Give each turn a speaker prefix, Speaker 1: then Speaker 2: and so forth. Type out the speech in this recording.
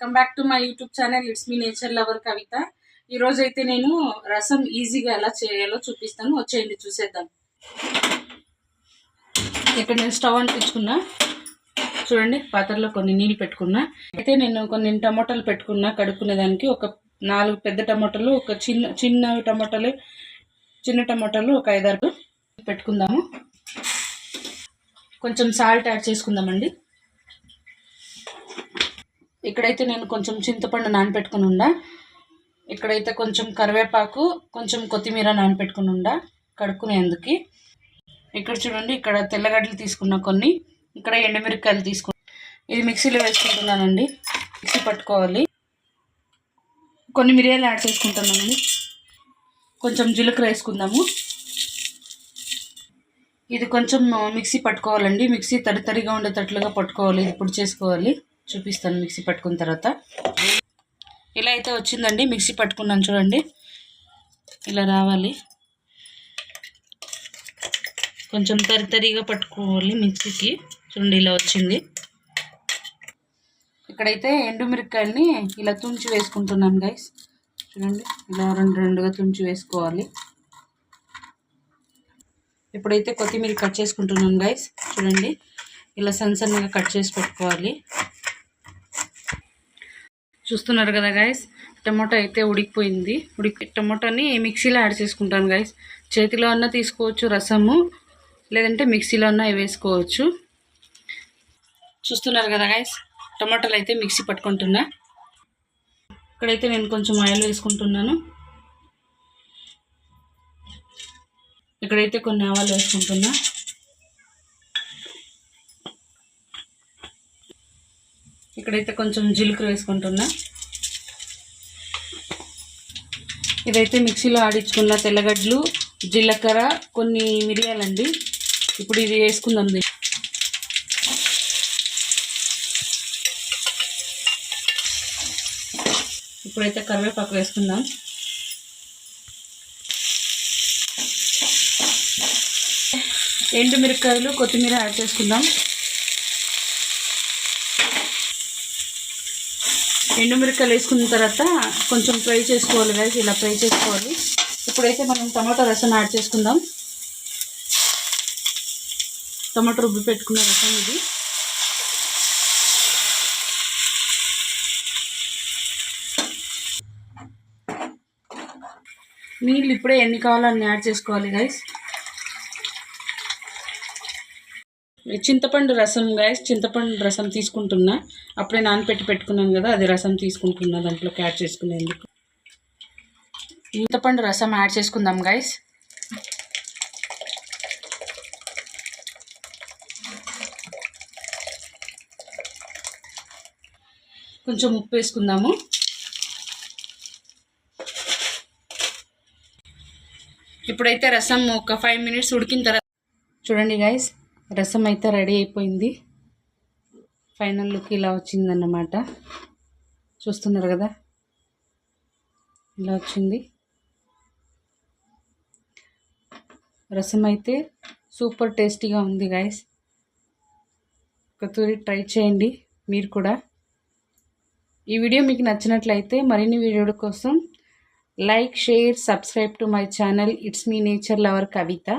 Speaker 1: Welcome back to my YouTube channel it's me nature lover Kavitha. ఈ రోజు అయితే నేను రసం ఈజీగా ఎలా చేయాలో చూపిస్తాను. వచ్చేయండి చూసేద్దాం. ఇక్కడ నేను స్టవ్ అంటించుకున్నా, చూడండి. పాత్రలో కొన్ని నీళ్ళు పెట్టుకున్నా. అయితే నేను కొన్ని టమోటాలు పెట్టుకున్నా కడుక్కునేదానికి. ఒక 4 పెద్ద టమోటాలు, ఒక చిన్న టమోటాలు ఒక 5-6 పెట్టుకుందాము. కొంచెం సాల్ట్ యాడ్ చేసుకుందామండి. ఇక్కడైతే నేను కొంచెం చింతపండు నానపెట్టుకుని ఉండా. ఇక్కడైతే కొంచెం కరివేపాకు, కొంచెం కొత్తిమీర నానపెట్టుకుని ఉండా కడుక్కునేందుకు. ఇక్కడ చూడండి, ఇక్కడ తెల్లగడ్డలు తీసుకున్నా కొన్ని, ఇక్కడ ఎండుమిరపకాయలు తీసుకున్నా. ఇది మిక్సీలో వేసుకుంటున్నానండి. మిక్సీ పట్టుకోవాలి. కొన్ని మిరియాలు యాడ్ చేసుకుంటానండి. కొంచెం జీలకర్ర వేసుకుందాము. ఇది కొంచెం మిక్సీ పట్టుకోవాలండి. మిక్సీ తడిగా ఉండేటట్లుగా పట్టుకోవాలి. ఇది ఇప్పుడు చేసుకోవాలి, చూపిస్తాను మిక్సీ పట్టుకున్న తర్వాత. ఇలా అయితే వచ్చిందండి. మిక్సీ పట్టుకున్నాను చూడండి, ఇలా రావాలి. కొంచెం తరిగా పట్టుకోవాలి మిక్సీకి. చూడండి ఇలా వచ్చింది. ఇక్కడైతే ఎండుమిరపకాయలని ఇలా తుంచి వేసుకుంటున్నాను గైస్. చూడండి, ఇలా రెండుగా తుంచి వేసుకోవాలి. ఇప్పుడైతే కొత్తిమీర కట్ చేసుకుంటున్నాను గైస్. చూడండి, ఇలా సన్నగా కట్ చేసి పెట్టుకోవాలి. చూస్తున్నారు కదా గైస్, టమాటో అయితే ఉడికిపోయింది. టమాటోని మిక్సీలో యాడ్ చేసుకుంటాను గైస్. చేతిలో అన్నా తీసుకోవచ్చు రసము, లేదంటే మిక్సీలో అన్నా వేసుకోవచ్చు. చూస్తున్నారు కదా గైస్, టమాటాలు అయితే మిక్సీ పట్టుకుంటున్నా. ఇక్కడైతే నేను కొంచెం ఆయిల్ వేసుకుంటున్నాను. ఇక్కడైతే కొన్ని ఆవాలు వేసుకుంటున్నా. ఇక్కడైతే కొంచెం జీలకర్ర వేసుకుంటున్నా. ఇదైతే మిక్సీలో ఆడించుకున్న తెల్లగడ్డలు, జీలకర్ర, కొన్ని మిరియాలండి. ఇప్పుడు ఇది వేసుకుందాం. ఇప్పుడైతే కరివేపాకు వేసుకుందాం. ఎండుమిరపకాయలు, కొత్తిమీర యాడ్ చేసుకుందాం. ఎండుమిరపకాయలు వేసుకున్న తర్వాత కొంచెం ఫ్రై చేసుకోవాలి గైస్. ఇలా ఫ్రై చేసుకోవాలి. ఇప్పుడైతే మనం టమాటో రసం యాడ్ చేసుకుందాం. టమాటో రుబ్బి పెట్టుకున్న రసం ఇది. నీళ్ళు ఇప్పుడే ఎన్ని కావాలో అన్ని యాడ్ చేసుకోవాలి గైస్. చింతపండు రసం గైస్, చింతపండు రసం తీసుకుంటున్నా. అప్పుడే పెట్టుకున్నాను కదా, అది రసం తీసుకుంటున్నా దాంట్లోకి యాడ్ చేసుకునేందుకు. చింతపండు రసం యాడ్ చేసుకుందాం గైస్. కొంచెం ఉప్పు వేసుకుందాము. ఇప్పుడైతే రసం ఒక 5 మినిట్స్ ఉడికిన తర్వాత చూడండి గైస్, రసం అయితే రెడీ అయిపోయింది. ఫైనల్ లుక్ ఇలా వచ్చిందన్నమాట. చూస్తున్నారు కదా, ఇలా వచ్చింది. రసం అయితే సూపర్ టేస్టీగా ఉంది గైస్. ఒకసారి ట్రై చేయండి మీరు కూడా. ఈ వీడియో మీకు నచ్చినట్లయితే మరిన్ని వీడియోల కోసం like, share, subscribe to my channel it's me nature lover Kavitha.